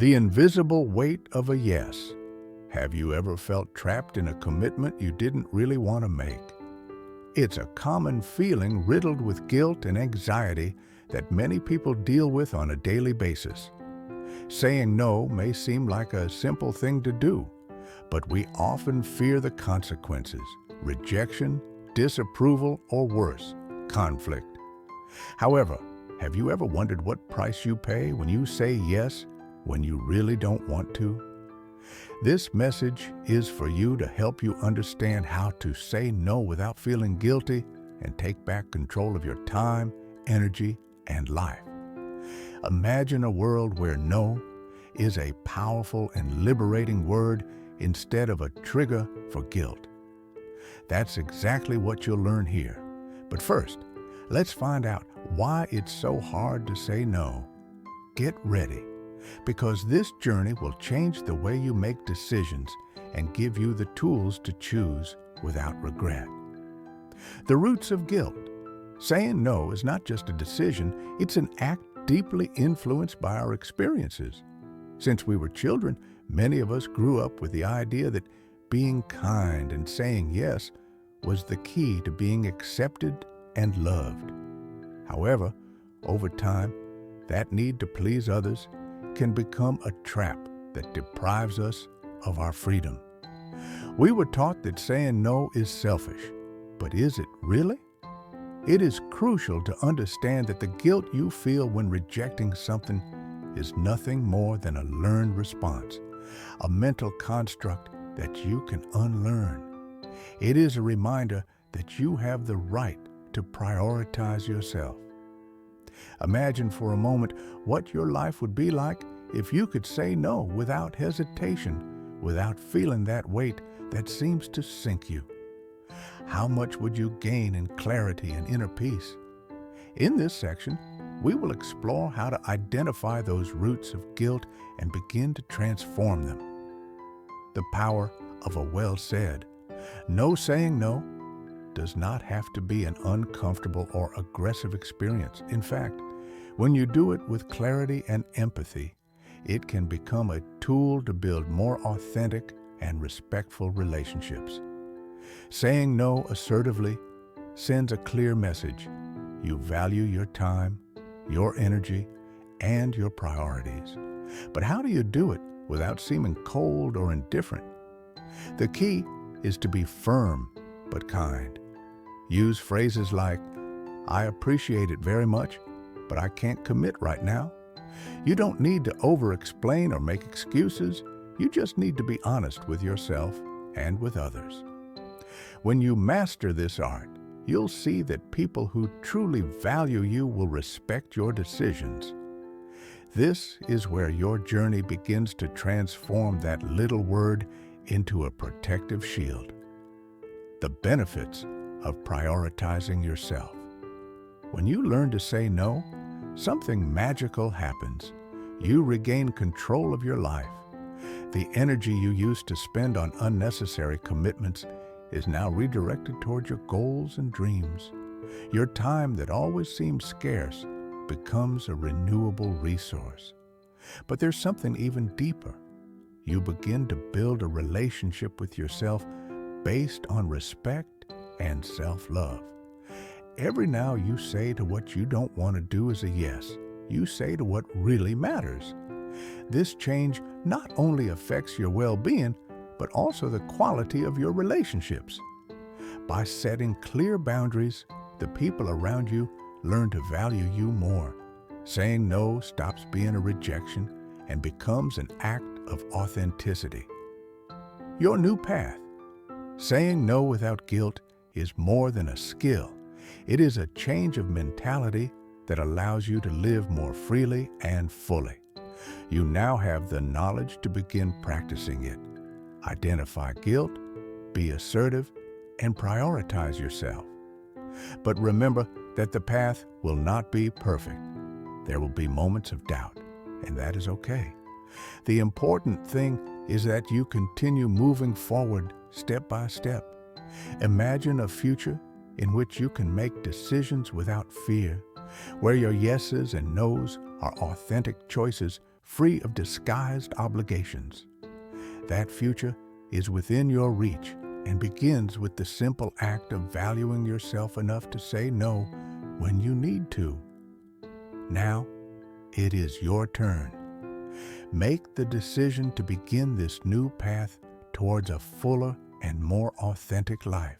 The invisible weight of a yes. Have you ever felt trapped in a commitment you didn't really want to make? It's a common feeling riddled with guilt and anxiety that many people deal with on a daily basis. Saying no may seem like a simple thing to do, but we often fear the consequences, rejection, disapproval, or worse, conflict. However, have you ever wondered what price you pay when you say yes when you really don't want to? This message is for you to help you understand how to say no without feeling guilty and take back control of your time, energy, and life. Imagine a world where no is a powerful and liberating word instead of a trigger for guilt. That's exactly what you'll learn here. But first, let's find out why it's so hard to say no. Get ready, because this journey will change the way you make decisions and give you the tools to choose without regret. The roots of guilt. Saying no is not just a decision, it's an act deeply influenced by our experiences. Since we were children, many of us grew up with the idea that being kind and saying yes was the key to being accepted and loved. However, over time, that need to please others can become a trap that deprives us of our freedom. We were taught that saying no is selfish, but is it really? It is crucial to understand that the guilt you feel when rejecting something is nothing more than a learned response, a mental construct that you can unlearn. It is a reminder that you have the right to prioritize yourself. Imagine for a moment what your life would be like if you could say no without hesitation, without feeling that weight that seems to sink you. How much would you gain in clarity and inner peace? In this section, we will explore how to identify those roots of guilt and begin to transform them. The power of a well said. No saying no does not have to be an uncomfortable or aggressive experience. In fact, when you do it with clarity and empathy, it can become a tool to build more authentic and respectful relationships. Saying no assertively sends a clear message. You value your time, your energy, and your priorities. But how do you do it without seeming cold or indifferent? The key is to be firm but kind. Use phrases like, "I appreciate it very much, but I can't commit right now." You don't need to over-explain or make excuses. You just need to be honest with yourself and with others. When you master this art, you'll see that people who truly value you will respect your decisions. This is where your journey begins to transform that little word into a protective shield. The benefits of prioritizing yourself. When you learn to say no, something magical happens. You regain control of your life. The energy you used to spend on unnecessary commitments is now redirected toward your goals and dreams. Your time that always seemed scarce becomes a renewable resource. But there's something even deeper. You begin to build a relationship with yourself based on respect and self-love. Every now you say to what you don't want to do is a yes. You say to what really matters. This change not only affects your well-being, but also the quality of your relationships. By setting clear boundaries, the people around you learn to value you more. Saying no stops being a rejection and becomes an act of authenticity. Your new path. Saying no without guilt is more than a skill. It is a change of mentality that allows you to live more freely and fully. You now have the knowledge to begin practicing it. Identify guilt, be assertive, and prioritize yourself. But remember that the path will not be perfect. There will be moments of doubt, and that is okay. The important thing is that you continue moving forward step by step. Imagine a future in which you can make decisions without fear, where your yeses and nos are authentic choices free of disguised obligations. That future is within your reach and begins with the simple act of valuing yourself enough to say no when you need to. Now, it is your turn. Make the decision to begin this new path towards a fuller and more authentic life.